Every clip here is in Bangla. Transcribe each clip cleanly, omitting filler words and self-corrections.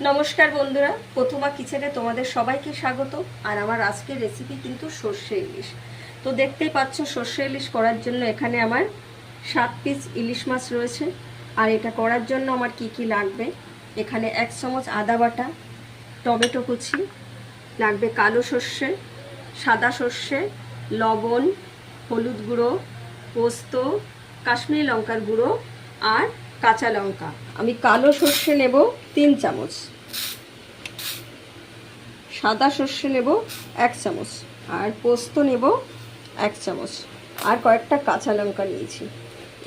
নমস্কার বন্ধুরা, প্রথমা কিচেনে তোমাদের সবাইকে স্বাগত। আর আমার আজকের রেসিপি কিন্তু সর্ষে ইলিশ। তো দেখতেই পাচ্ছ, সর্ষে ইলিশ করার জন্য এখানে আমার 7 পিস ইলিশ মাছ রয়েছে। আর এটা করার জন্য আমার কি কি লাগবে, এখানে 1 চামচ আদা বাটা, টমেটো কুচি লাগবে, কালো সর্ষে, সাদা সর্ষে, লবণ, হলুদ গুঁড়ো, পোস্ত, কাশ্মীরি লঙ্কার গুঁড়ো আর কাঁচা লঙ্কা। আমি কালো সর্ষে নেব 3 চামচ, সাদা সর্ষে নেব 1 চামচ, আর পোস্ত নেব 1 চামচ, আর কয়েকটা কাঁচা লঙ্কা নিয়েছি।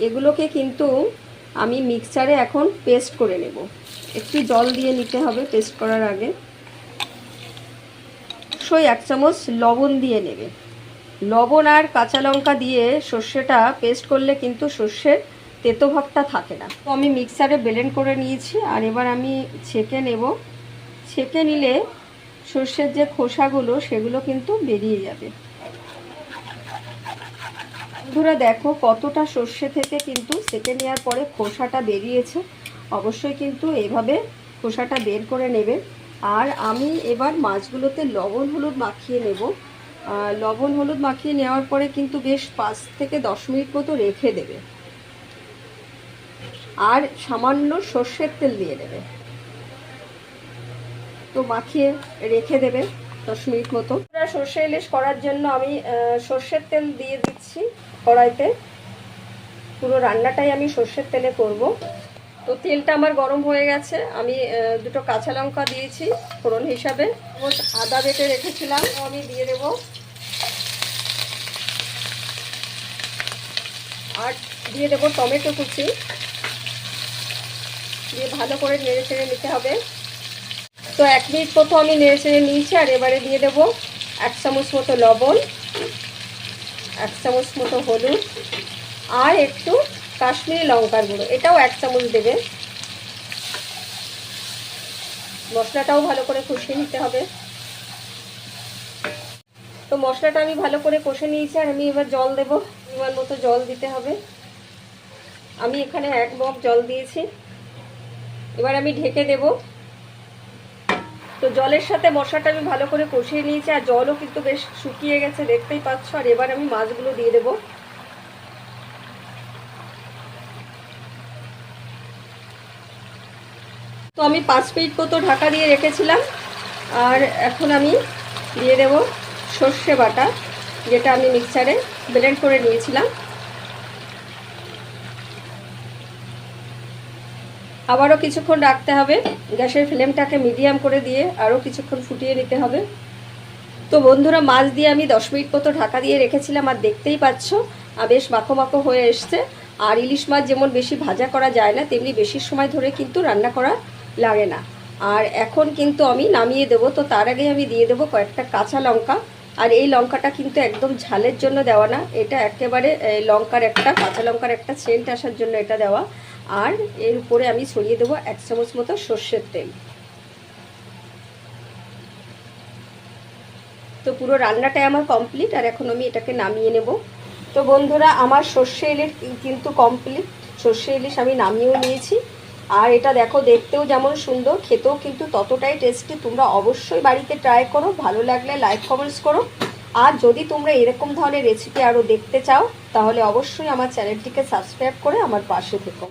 এগুলোকে কিন্তু আমি মিক্সচারে এখন পেস্ট করে নেব। একটু জল দিয়ে নিতে হবে পেস্ট করার আগে। অবশ্যই 1 চামচ লবণ দিয়ে নেবে। লবণ আর কাঁচা লঙ্কা দিয়ে সর্ষেটা পেস্ট করলে কিন্তু সর্ষের তেতো ভাবটা থাকে না। তো আমি মিক্সারে ব্লেন্ড করে নিয়েছি, আর এবার আমি ছেঁকে নেব। ছেঁকে নিলে সর্ষের যে খোসাগুলো সেগুলো কিন্তু বেরিয়ে যাবে। বন্ধুরা দেখো কতটা সর্ষে থেকে কিন্তু ছেঁকে নেওয়ার পরে খোসাটা বেরিয়েছে। অবশ্যই কিন্তু এভাবে খোসাটা বের করে নেবে। আর আমি এবার মাছগুলোতে লবণ হলুদ মাখিয়ে নেব। লবণ হলুদ মাখিয়ে নেওয়ার পরে কিন্তু বেশ 5 থেকে 10 মিনিট মতো রেখে দেবে। আর সামান্য সর্ষের তেল দিয়ে দেবে। তো মাখিয়ে রেখে দেবে 10 মিনিট মতো। সর্ষে ইলিশ করার জন্য আমি সর্ষের তেল দিয়ে দিচ্ছি কড়াইতে। পুরো রান্নাটাই আমি সর্ষের তেলে করব। তো তেলটা আমার গরম হয়ে গেছে। আমি 2টো কাঁচা লঙ্কা দিয়েছি ফোড়ন হিসাবে। আদা বেটে রেখেছিলাম, আমি দিয়ে দেব। আর দিয়ে দেব টমেটো কুচি, দিয়ে ভালো করে নেড়ে চেড়ে নিতে হবে। তো 1 মিনিট মতো আমি নেড়ে চেড়ে নিয়েছি। আর এবারে দিয়ে দেব 1 চামচ মতো লবণ, 1 চামচ মতো হলুদ, আর একটু কাশ্মীরি লঙ্কার গুঁড়ো, এটাও 1 চামচ দেবে। মশলাটাও ভালো করে কষিয়ে নিতে হবে। তো মশলাটা আমি ভালো করে কষে নিয়েছি। আর আমি এবার জল দেব, পরিমাণ মতো জল দিতে হবে। আমি এখানে 1 মগ জল দিয়েছি। এবার আমি ঢেকে দেব। তো জলের সাথে মশলাটা আমি ভালো করে কষিয়ে নিয়েছি, আর জলও কিন্তু বেশ শুকিয়ে গেছে, দেখতেই পাচ্ছ। আর এবার আমি মাছগুলো দিয়ে দেব। তো আমি 5 মিনিট মতো ঢাকা দিয়ে রেখেছিলাম। আর এখন আমি দিয়ে দেব সর্ষে বাটা, যেটা আমি মিক্সারে ব্লেন্ড করে নিয়েছিলাম। আবারও কিছুক্ষণ রাখতে হবে। গ্যাসের ফ্লেমটাকে মিডিয়াম করে দিয়ে আরও কিছুক্ষণ ফুটিয়ে নিতে হবে। তো বন্ধুরা, মাছ দিয়ে আমি 10 মিনিট মতো ঢাকা দিয়ে রেখেছিলাম। আর দেখতেই পাচ্ছ বেশ মাখো মাখো হয়ে এসছে। আর ইলিশ মাছ যেমন বেশি ভাজা করা যায় না, তেমনি বেশি সময় ধরে কিন্তু রান্না করা লাগে না। আর এখন কিন্তু আমি নামিয়ে দেব। তো তার আগে আমি দিয়ে দেবো কয়েকটা কাঁচা লঙ্কা। আর এই লঙ্কাটা কিন্তু একদম ঝালের জন্য দেওয়া না, এটা একেবারে লঙ্কার একটা, কাঁচা লঙ্কার একটা সেন্ট আসার জন্য এটা দেওয়া। আর এর উপরে আমি ছড়িয়ে দেবো 1 চামচ মতো সর্ষের তেল। তো পুরো রান্নাটাই আমার কমপ্লিট। আর এখন আমি এটাকে নামিয়ে নেব। তো বন্ধুরা, আমার সর্ষে ইলিশ কিন্তু কমপ্লিট। সর্ষে ইলিশ আমি নামিয়েও নিয়েছি। আর এটা দেখো, দেখতেও যেমন সুন্দর, খেতেও কিন্তু ততটাই টেস্টি। তোমরা অবশ্যই বাড়িতে ট্রাই করো। ভালো লাগলে লাইক কমেন্টস করো। আর যদি তোমরা এরকম ধরনের রেসিপি আরও দেখতে চাও, তাহলে অবশ্যই আমার চ্যানেলটিকে সাবস্ক্রাইব করে আমার পাশে থেকো।